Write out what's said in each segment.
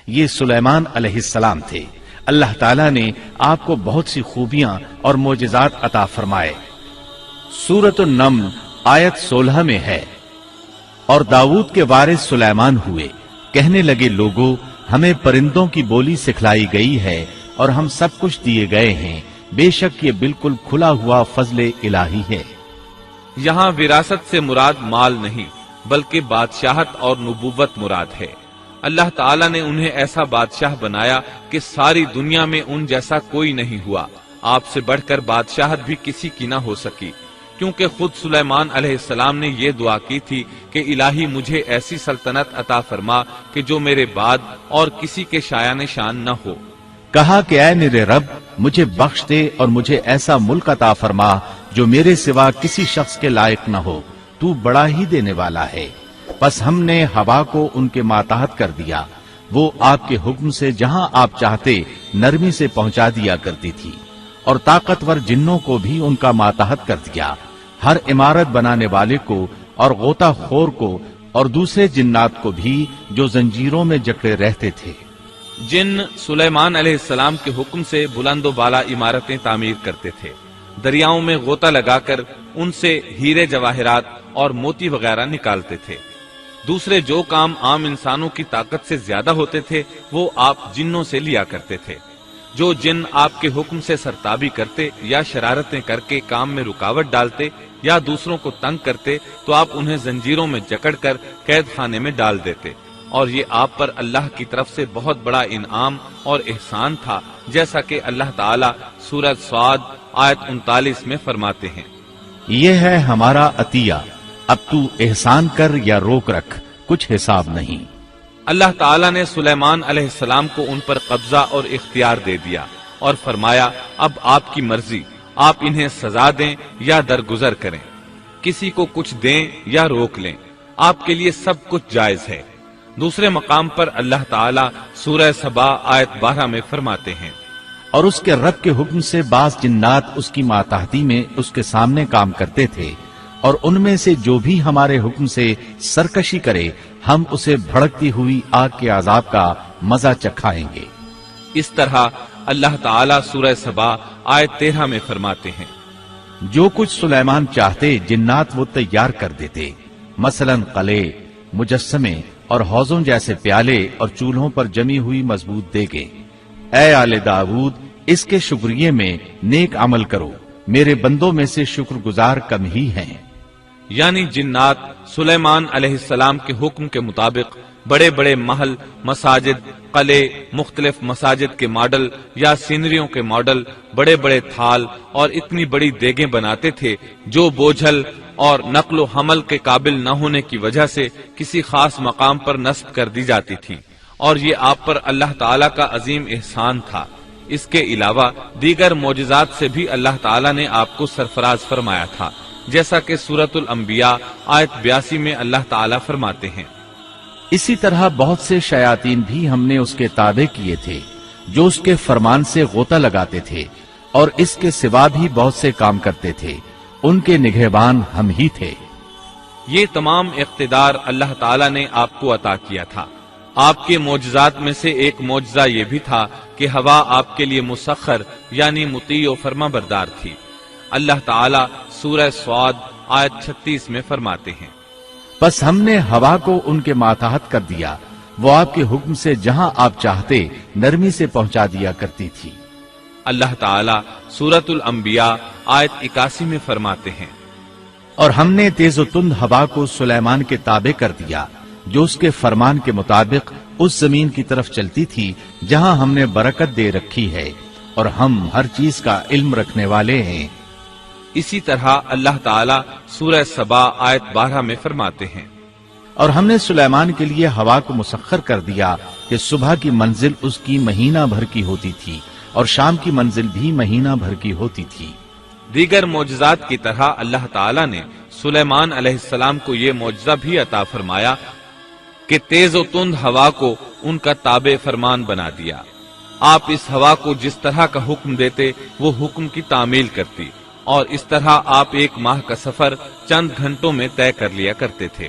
یہ سلیمان علیہ السلام تھے۔ اللہ تعالیٰ نے آپ کو بہت سی خوبیاں اور معجزات عطا فرمائے۔ سورۃ النمل آیت 16 میں ہے، اور داؤد کے وارث سلیمان ہوئے، کہنے لگے لوگوں ہمیں پرندوں کی بولی سکھلائی گئی ہے اور ہم سب کچھ دیے گئے ہیں، بے شک یہ بالکل کھلا ہوا فضل الہی ہے۔ یہاں وراثت سے مراد مال نہیں بلکہ بادشاہت اور نبوت مراد ہے۔ اللہ تعالیٰ نے انہیں ایسا بادشاہ بنایا کہ ساری دنیا میں ان جیسا کوئی نہیں ہوا، آپ سے بڑھ کر بادشاہت بھی کسی کی نہ ہو سکی، کیونکہ خود سلیمان علیہ السلام نے یہ دعا کی تھی کہ الہی مجھے ایسی سلطنت عطا فرما کہ جو میرے بعد اور کسی کے شایان شان نہ ہو۔ کہا کہ اے میرے رب مجھے بخش دے اور مجھے ایسا ملک عطا فرما جو میرے سوا کسی شخص کے لائق نہ ہو، تو بڑا ہی دینے والا ہے۔ پس ہم نے ہوا کو ان کے ماتحت کر دیا، وہ آپ کے حکم سے جہاں آپ چاہتے نرمی سے پہنچا دیا کرتی تھی، اور طاقتور جنوں کو بھی ان کا ماتحت کر دیا، ہر عمارت بنانے والے کو اور غوطہ خور کو اور دوسرے جنات کو بھی جو زنجیروں میں جکڑے رہتے تھے۔ جن سلیمان علیہ السلام کے حکم سے بلند و بالا عمارتیں تعمیر کرتے تھے، دریاؤں میں غوطہ لگا کر ان سے ہیرے جواہرات اور موتی وغیرہ نکالتے تھے۔ دوسرے جو کام عام انسانوں کی طاقت سے زیادہ ہوتے تھے وہ آپ جنوں سے لیا کرتے تھے۔ جو جن آپ کے حکم سے سرتابی کرتے یا شرارتیں کر کے کام میں رکاوٹ ڈالتے یا دوسروں کو تنگ کرتے تو آپ انہیں زنجیروں میں جکڑ کر قید خانے میں ڈال دیتے، اور یہ آپ پر اللہ کی طرف سے بہت بڑا انعام اور احسان تھا، جیسا کہ اللہ تعالیٰ سورۃ صاد آیت 39 میں فرماتے ہیں، یہ ہے ہمارا عطیہ، اب تو احسان کر یا روک رکھ، کچھ حساب نہیں۔ اللہ تعالیٰ نے سلیمان علیہ السلام کو ان پر قبضہ اور اختیار دے دیا اور فرمایا اب آپ کی مرضی، آپ انہیں سزا دیں یا درگزر کریں، کسی کو کچھ دیں یا روک لیں، آپ کے لیے سب کچھ جائز ہے۔ دوسرے مقام پر اللہ تعالیٰ سورہ سبا آیت 12 میں فرماتے ہیں، اور اس کے رب کے حکم سے بعض جنات اس کی ماتحتی میں اس کے سامنے کام کرتے تھے، اور ان میں سے جو بھی ہمارے حکم سے سرکشی کرے ہم اسے بھڑکتی ہوئی آگ کے عذاب کا مزہ چکھائیں گے۔ اس طرح اللہ تعالیٰ سورہ سبا آیت 13 میں فرماتے ہیں، جو کچھ سلیمان چاہتے جنات وہ تیار کر دیتے، مثلاً قلعے، مجسمے اور حوضوں جیسے پیالے اور چولہوں پر جمی ہوئی مضبوط دیگیں۔ اے آل داؤد اس کے شکریے میں نیک عمل کرو، میرے بندوں میں سے شکر گزار کم ہی ہیں۔ یعنی جنات سلیمان علیہ السلام کے حکم کے مطابق بڑے بڑے محل، مساجد، قلعے، مختلف مساجد کے ماڈل یا سینریوں کے ماڈل، بڑے بڑے تھال اور اتنی بڑی دیگیں بناتے تھے جو بوجھل اور نقل و حمل کے قابل نہ ہونے کی وجہ سے کسی خاص مقام پر نصب کر دی جاتی تھی، اور یہ آپ پر اللہ تعالیٰ کا عظیم احسان تھا۔ اس کے علاوہ دیگر معجزات سے بھی اللہ تعالیٰ نے آپ کو سرفراز فرمایا تھا، جیسا کہ سورۃ الانبیاء آیت 82 میں اللہ تعالیٰ فرماتے ہیں، اسی طرح بہت سے شیاطین بھی ہم نے اس کے تابع کیے تھے جو اس کے فرمان سے غوطہ لگاتے تھے، اور اس کے سوا بھی بہت سے کام کرتے تھے، ان کے نگہبان ہم ہی تھے۔ یہ تمام اقتدار اللہ تعالیٰ نے آپ کو عطا کیا تھا۔ آپ کے معجزات میں سے ایک معجزہ یہ بھی تھا کہ ہوا آپ کے لیے مسخر یعنی مطیع و فرما بردار تھی۔ اللہ تعالیٰ سورہ صاد آیت 36 میں فرماتے ہیں، بس ہم نے ہوا کو ان کے ماتحت کر دیا، وہ آپ کے حکم سے جہاں آپ چاہتے نرمی سے پہنچا دیا کرتی تھی۔ اللہ تعالیٰ سورۃ الانبیاء آیت 81 میں فرماتے ہیں، اور ہم نے تیز و تند ہوا کو سلیمان کے تابع کر دیا جو اس کے فرمان کے مطابق اس زمین کی طرف چلتی تھی جہاں ہم نے برکت دے رکھی ہے، اور ہم ہر چیز کا علم رکھنے والے ہیں۔ اسی طرح اللہ تعالیٰ سورہ سبا آیت 12 میں فرماتے ہیں، اور ہم نے سلیمان کے لیے ہوا کو مسخر کر دیا کہ صبح کی منزل اس کی مہینہ بھر کی ہوتی تھی اور شام کی منزل بھی مہینہ بھر کی ہوتی تھی۔ دیگر معجزات کی طرح اللہ تعالیٰ نے سلیمان علیہ السلام کو یہ معجزہ بھی عطا فرمایا کہ تیز و تند ہوا کو ان کا تابع فرمان بنا دیا۔ آپ اس ہوا کو جس طرح کا حکم دیتے وہ حکم کی تعمیل کرتی، اور اس طرح آپ ایک ماہ کا سفر چند گھنٹوں میں طے کر لیا کرتے تھے۔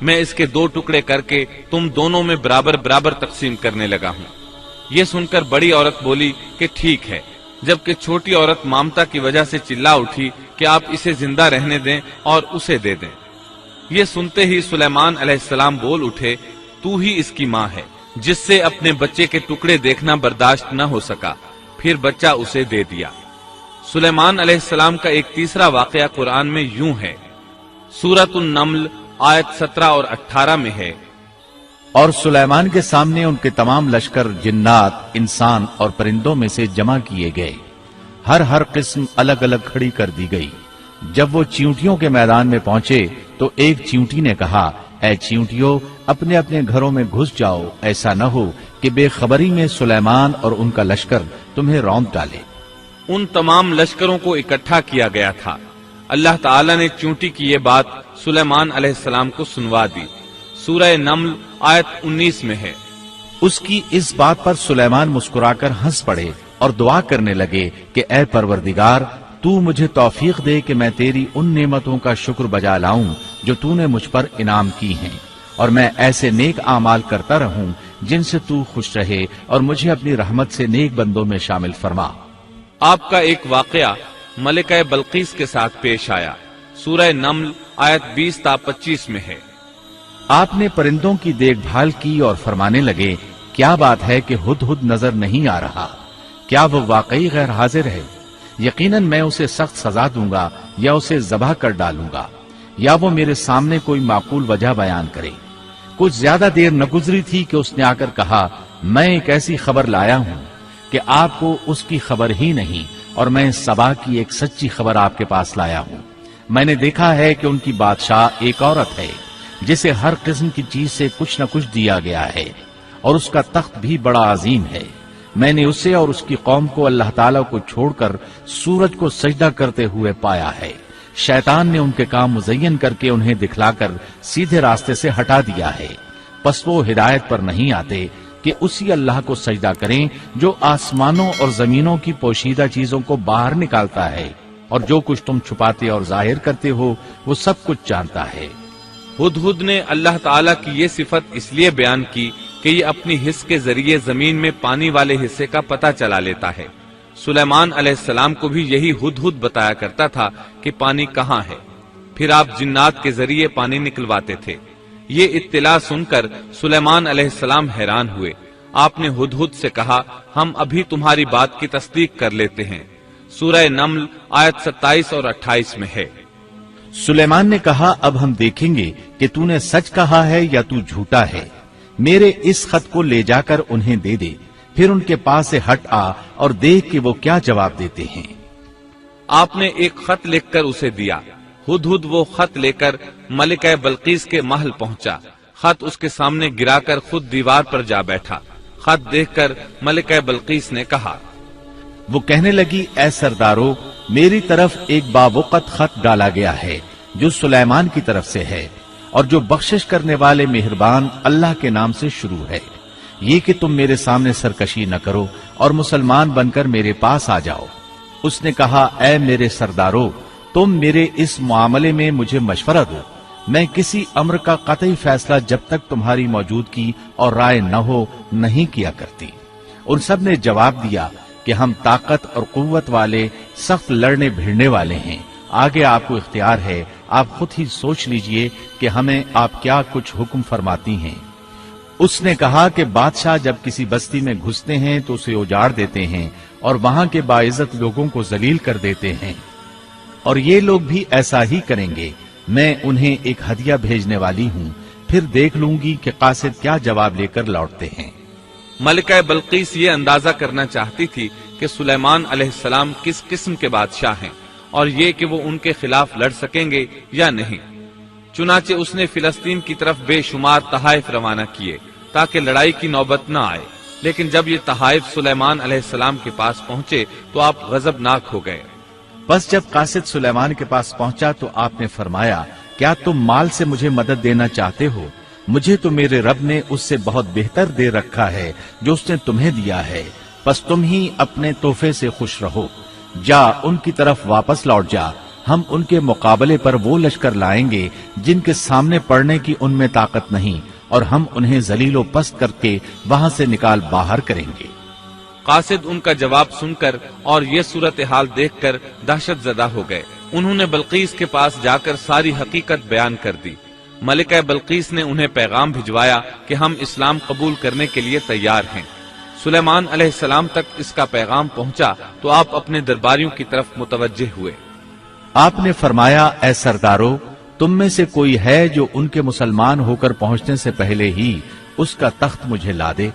میں اس کے 2 ٹکڑے کر کے تم دونوں میں برابر برابر تقسیم کرنے لگا ہوں۔ یہ سن کر بڑی عورت بولی کہ ٹھیک ہے، جبکہ چھوٹی عورت مامتا کی وجہ سے چلا اٹھی کہ آپ اسے زندہ رہنے دیں اور اسے دے دیں۔ یہ سنتے ہی سلیمان علیہ السلام بول اٹھے، تو ہی اس کی ماں ہے، جس سے اپنے بچے کے ٹکڑے دیکھنا برداشت نہ ہو سکا، پھر بچہ اسے دے دیا۔ سلیمان علیہ السلام کا ایک تیسرا واقعہ قرآن میں یوں ہے، سورۃ النمل آیت 17 اور 18 میں ہے، اور سلیمان کے سامنے ان کے تمام لشکر جنات، انسان اور پرندوں میں سے جمع کیے گئے، ہر قسم الگ الگ کھڑی کر دی گئی۔ جب وہ چیونٹیوں کے میدان میں پہنچے تو ایک چیونٹی نے کہا، اے چیونٹیوں، اپنے اپنے گھروں میں گھس جاؤ، ایسا نہ ہو کہ بے خبری میں سلیمان اور ان کا لشکر تمہیں روند ڈالے۔ ان تمام لشکروں کو اکٹھا کیا گیا تھا۔ اللہ تعالی نے چیونٹی کی یہ بات سلیمان علیہ السلام کو سنوا دی۔ سورہ نمل آیت 19 میں ہے، اس کی اس بات پر سلیمان مسکرا کر ہنس پڑے اور دعا کرنے لگے کہ اے پروردگار، تو مجھے توفیق دے کہ میں تیری ان نعمتوں کا شکر بجا لاؤں جو تو نے مجھ پر انعام کی ہیں، اور میں ایسے نیک اعمال کرتا رہوں جن سے تو خوش رہے، اور مجھے اپنی رحمت سے نیک بندوں میں شامل فرما۔ آپ کا ایک واقعہ ملکہ بلقیس کے ساتھ پیش آیا۔ سورہ نمل آیت 20 تا 25 میں ہے، آپ نے پرندوں کی دیکھ بھال کی اور فرمانے لگے، کیا بات ہے کہ ہدہد نظر نہیں آ رہا؟ کیا وہ واقعی غیر حاضر ہے؟ یقیناً میں اسے سخت سزا دوں گا یا اسے ذبح کر ڈالوں گا، یا وہ میرے سامنے کوئی معقول وجہ بیان کرے۔ کچھ زیادہ دیر نہ گزری تھی کہ اس نے آ کر کہا، میں ایک ایسی خبر لایا ہوں کہ آپ کو اس کی خبر ہی نہیں، اور میں سبا کی ایک سچی خبر آپ کے پاس لایا ہوں۔ میں نے دیکھا ہے کہ ان کی بادشاہ ایک عورت ہے جسے ہر قسم کی چیز سے کچھ نہ کچھ دیا گیا ہے، اور اس کا تخت بھی بڑا عظیم ہے۔ میں نے اسے اور اس کی قوم کو اللہ تعالیٰ کو چھوڑ کر سورج کو سجدہ کرتے ہوئے پایا ہے۔ شیطان نے ان کے کام مزین کر کے انہیں دکھلا کر سیدھے راستے سے ہٹا دیا ہے، پس وہ ہدایت پر نہیں آتے کہ اسی اللہ کو سجدہ کریں جو آسمانوں اور زمینوں کی پوشیدہ چیزوں کو باہر نکالتا ہے، اور جو کچھ تم چھپاتے اور ظاہر کرتے ہو وہ سب کچھ جانتا ہے۔ ہدہد نے اللہ تعالیٰ کی یہ صفت اس لیے بیان کی کہ یہ اپنی حس کے ذریعے زمین میں پانی والے حصے کا پتہ چلا لیتا ہے۔ سلیمان علیہ السلام کو بھی یہی ہدہد بتایا کرتا تھا کہ پانی کہاں ہے، پھر آپ جنات کے ذریعے پانی نکلواتے تھے۔ یہ اطلاع سن کر سلیمان علیہ السلام حیران ہوئے۔ آپ نے ہدہد سے کہا، ہم ابھی تمہاری بات کی تصدیق کر لیتے ہیں۔ سورہ نمل آیت 27 اور 28 میں ہے، سلیمان نے کہا، اب ہم دیکھیں گے کہ تو نے سچ کہا ہے یا تو جھوٹا ہے۔ میرے اس خط کو لے جا کر انہیں دے دے، پھر ان کے پاس سے ہٹ آ اور دیکھ کہ وہ کیا جواب دیتے ہیں۔ آپ نے ایک خط لکھ کر اسے دیا۔ ہدہد وہ خط لے کر ملکہ بلقیس کے محل پہنچا۔ خط اس کے سامنے گرا کر خود دیوار پر جا بیٹھا۔ خط دیکھ کر ملکہ بلقیس نے کہا، وہ کہنے لگی، اے سردارو، میری طرف ایک باوقت خط ڈالا گیا ہے جو سلیمان کی طرف سے ہے، اور جو بخشش کرنے والے مہربان اللہ کے نام سے شروع ہے، یہ کہ تم میرے سامنے سرکشی نہ کرو اور مسلمان بن کر میرے پاس آ جاؤ۔ اس نے کہا، اے میرے سردارو، تم میرے اس معاملے میں مجھے مشورہ دو۔ میں کسی امر کا قطعی فیصلہ جب تک تمہاری موجودگی اور رائے نہ ہو نہیں کیا کرتی۔ ان سب نے جواب دیا کہ ہم طاقت اور قوت والے، سخت لڑنے بھیڑنے والے ہیں، آگے آپ کو اختیار ہے، آپ خود ہی سوچ لیجئے کہ ہمیں آپ کیا کچھ حکم فرماتی ہیں۔ اس نے کہا کہ بادشاہ جب کسی بستی میں گھستے ہیں تو اسے اجاڑ دیتے ہیں اور وہاں کے باعزت لوگوں کو ذلیل کر دیتے ہیں، اور یہ لوگ بھی ایسا ہی کریں گے۔ میں انہیں ایک ہدیہ بھیجنے والی ہوں، پھر دیکھ لوں گی کہ قاصد کیا جواب لے کر لوٹتے ہیں۔ ملکہ بلقیس یہ اندازہ کرنا چاہتی تھی کہ سلیمان علیہ السلام کس قسم کے بادشاہ ہیں، اور یہ کہ وہ ان کے خلاف لڑ سکیں گے یا نہیں۔ چنانچہ اس نے فلسطین کی طرف بے شمار تحائف روانہ کیے تاکہ لڑائی کی نوبت نہ آئے، لیکن جب یہ تحائف سلیمان علیہ السلام کے پاس پہنچے تو آپ غضبناک ہو گئے۔ بس جب قاصد سلیمان کے پاس پہنچا تو آپ نے فرمایا، کیا تم مال سے مجھے مدد دینا چاہتے ہو؟ مجھے تو میرے رب نے اس سے بہت بہتر دے رکھا ہے جو اس نے تمہیں دیا ہے، بس تم ہی اپنے تحفے سے خوش رہو۔ جا ان کی طرف واپس لوٹ جا، ہم ان کے مقابلے پر وہ لشکر لائیں گے جن کے سامنے پڑنے کی ان میں طاقت نہیں، اور ہم انہیں ذلیل و پست کر کے وہاں سے نکال باہر کریں گے۔ قاصد ان کا جواب سن کر اور یہ صورتحال دیکھ کر دہشت زدہ ہو گئے۔ انہوں نے بلقیس کے پاس جا کر ساری حقیقت بیان کر دی۔ ملکہ بلقیس نے انہیں پیغام بھجوایا کہ ہم اسلام قبول کرنے کے لیے تیار ہیں۔ سلیمان علیہ السلام تک اس کا پیغام پہنچا تو آپ اپنے درباریوں کی طرف متوجہ ہوئے۔ آپ نے فرمایا، اے سردارو، تم میں سے کوئی ہے جو ان کے مسلمان ہو کر پہنچنے سے پہلے ہی اس کا تخت مجھے لا دے؟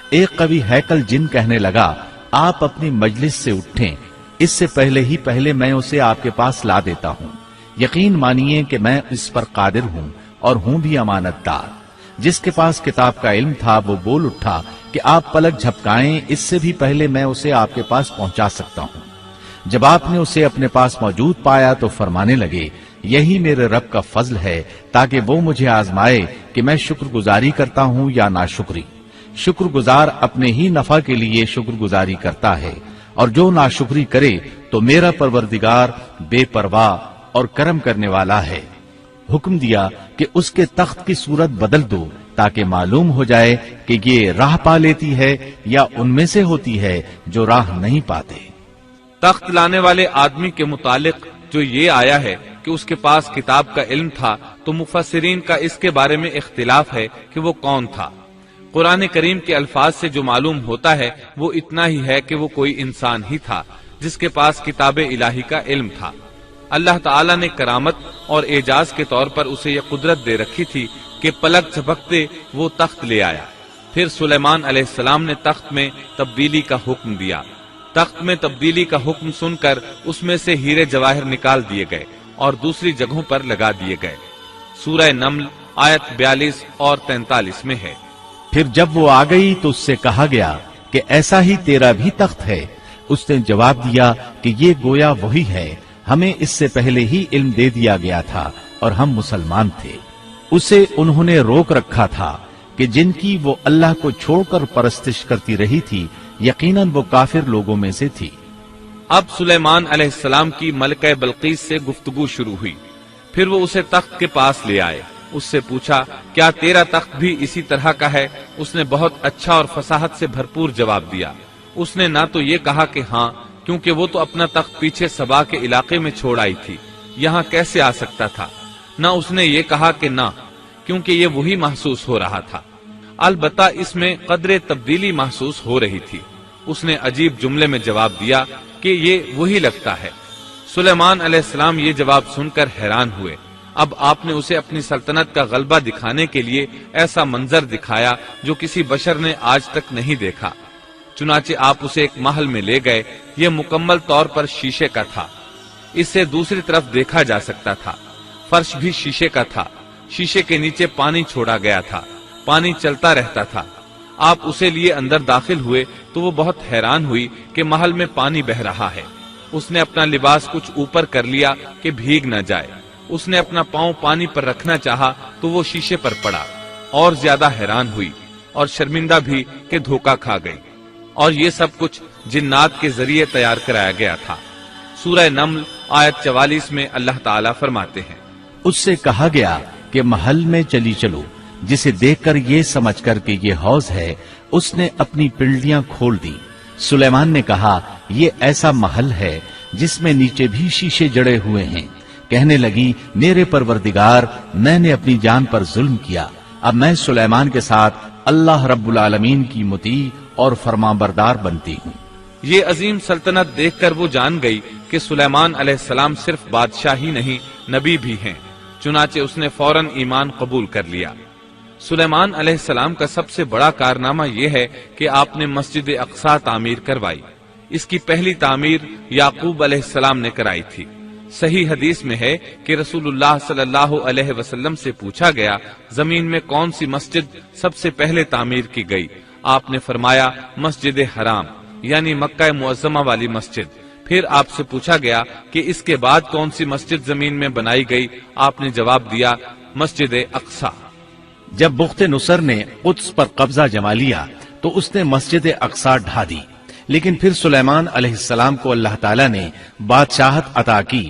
ایک قوی ہیکل جن کہنے لگا، آپ اپنی مجلس سے اٹھیں، اس سے پہلے میں اسے آپ کے پاس لا دیتا ہوں۔ یقین مانیے کہ میں اس پر قادر ہوں اور ہوں بھی امانت دار۔ جس کے پاس کتاب کا علم تھا وہ بول اٹھا کہ آپ پلک جھپکائیں، اس سے بھی پہلے میں اسے آپ کے پاس پہنچا سکتا ہوں۔ جب آپ نے اسے اپنے پاس موجود پایا تو فرمانے لگے، یہی میرے رب کا فضل ہے تاکہ وہ مجھے آزمائے کہ میں شکر گزاری کرتا ہوں یا ناشکری۔ شکر گزار اپنے ہی نفع کے لیے شکر گزاری کرتا ہے، اور جو ناشکری کرے تو میرا پروردگار بے پرواہ اور کرم کرنے والا ہے۔ حکم دیا کہ اس کے تخت کی صورت بدل دو تاکہ معلوم ہو جائے کہ یہ راہ پا لیتی ہے یا ان میں سے ہوتی ہے جو راہ نہیں پاتے۔ تخت لانے والے آدمی کے متعلق جو یہ آیا ہے کہ اس کے پاس کتاب کا علم تھا، تو مفسرین کا اس کے بارے میں اختلاف ہے کہ وہ کون تھا۔ قرآن کریم کے الفاظ سے جو معلوم ہوتا ہے وہ اتنا ہی ہے کہ وہ کوئی انسان ہی تھا جس کے پاس کتاب الہی کا علم تھا۔ اللہ تعالیٰ نے کرامت اور اعجاز کے طور پر اسے یہ قدرت دے رکھی تھی کہ پلک جھپکتے وہ تخت لے آیا۔ پھر سلیمان علیہ السلام نے تخت میں تبدیلی کا حکم دیا۔ تخت میں تبدیلی کا حکم سن کر اس میں سے ہیرے جواہر نکال دیے گئے اور دوسری جگہوں پر لگا دیے گئے۔ سورہ نمل آیت 42 اور 43 میں ہے۔ پھر جب وہ آ گئی تو اس سے کہا گیا کہ ایسا ہی تیرا بھی تخت ہے۔ اس نے جواب دیا کہ یہ گویا وہی ہے، ہمیں اس سے پہلے ہی علم دے دیا گیا تھا اور ہم مسلمان تھے۔ اسے انہوں نے روک رکھا تھا کہ جن کی وہ اللہ کو چھوڑ کر پرستش کرتی رہی تھی، یقیناً وہ کافر لوگوں میں سے تھی۔ اب سلیمان علیہ السلام کی ملکہ بلقیس سے گفتگو شروع ہوئی۔ پھر وہ اسے تخت کے پاس لے آئے۔ اس سے پوچھا، کیا تیرا تخت بھی اسی طرح کا ہے؟ اس نے بہت اچھا اور فصاحت سے بھرپور جواب دیا۔ اس نے نہ تو یہ کہا کہ ہاں، کیونکہ وہ تو اپنا تخت پیچھے سبا کے علاقے میں چھوڑ آئی تھی، یہاں کیسے آ سکتا تھا، نہ اس نے یہ کہا کہ نہ، کیونکہ یہ وہی محسوس ہو رہا تھا۔ البتہ اس میں قدر تبدیلی محسوس ہو رہی تھی۔ اس نے عجیب جملے میں جواب دیا کہ یہ وہی لگتا ہے۔ سلیمان علیہ السلام یہ جواب سن کر حیران ہوئے۔ اب آپ نے اسے اپنی سلطنت کا غلبہ دکھانے کے لیے ایسا منظر دکھایا جو کسی بشر نے آج تک نہیں دیکھا۔ چنانچہ آپ اسے ایک محل میں لے گئے۔ یہ مکمل طور پر شیشے کا تھا، اس سے دوسری طرف دیکھا جا سکتا تھا۔ فرش بھی شیشے کا تھا، شیشے کے نیچے پانی چھوڑا گیا تھا، پانی چلتا رہتا تھا۔ آپ اسے لیے اندر داخل ہوئے تو وہ بہت حیران ہوئی کہ محل میں پانی بہ رہا ہے۔ اس نے اپنا لباس کچھ اوپر کر لیا کہ بھیگ نہ جائے۔ اس نے اپنا پاؤں پانی پر رکھنا چاہا تو وہ شیشے پر پڑا، اور زیادہ حیران ہوئی اور شرمندہ بھی کہ دھوکہ کھا گئی۔ اور یہ سب کچھ جنات کے ذریعے تیار کرایا گیا تھا۔ سورہ نمل آیت 44 میں اللہ تعالیٰ فرماتے ہیں، اس سے کہا گیا کہ محل میں چلی چلو، جسے دیکھ کر یہ سمجھ کر کہ یہ حوض ہے، اس نے اپنی پنڈلیاں کھول دی۔ سلیمان نے کہا، یہ ایسا محل ہے جس میں نیچے بھی شیشے جڑے ہوئے ہیں۔ کہنے لگی، میرے پروردگار، میں نے اپنی جان پر ظلم کیا، اب میں سلیمان کے ساتھ اللہ رب العالمین کی مطیع اور فرمانبردار بنتی ہوں۔ یہ عظیم سلطنت دیکھ کر وہ جان گئی کہ سلیمان علیہ السلام صرف بادشاہ ہی نہیں، نبی بھی ہیں۔ چنانچہ اس نے فوراً ایمان قبول کر لیا۔ سلیمان علیہ السلام کا سب سے بڑا کارنامہ یہ ہے کہ آپ نے مسجد اقصی تعمیر کروائی۔ اس کی پہلی تعمیر یعقوب علیہ السلام نے کرائی تھی۔ صحیح حدیث میں ہے کہ رسول اللہ صلی اللہ علیہ وسلم سے پوچھا گیا، زمین میں کون سی مسجد سب سے پہلے تعمیر کی گئی؟ آپ نے فرمایا، مسجد حرام، یعنی مکہ معظمہ والی مسجد۔ پھر آپ سے پوچھا گیا کہ اس کے بعد کون سی مسجد زمین میں بنائی گئی؟ آپ نے جواب دیا، مسجد اقصی۔ جب بخت نصر نے قدس پر قبضہ جما لیا تو اس نے مسجد اقصی ڈھا دی، لیکن پھر سلیمان علیہ السلام کو اللہ تعالیٰ نے بادشاہت عطا کی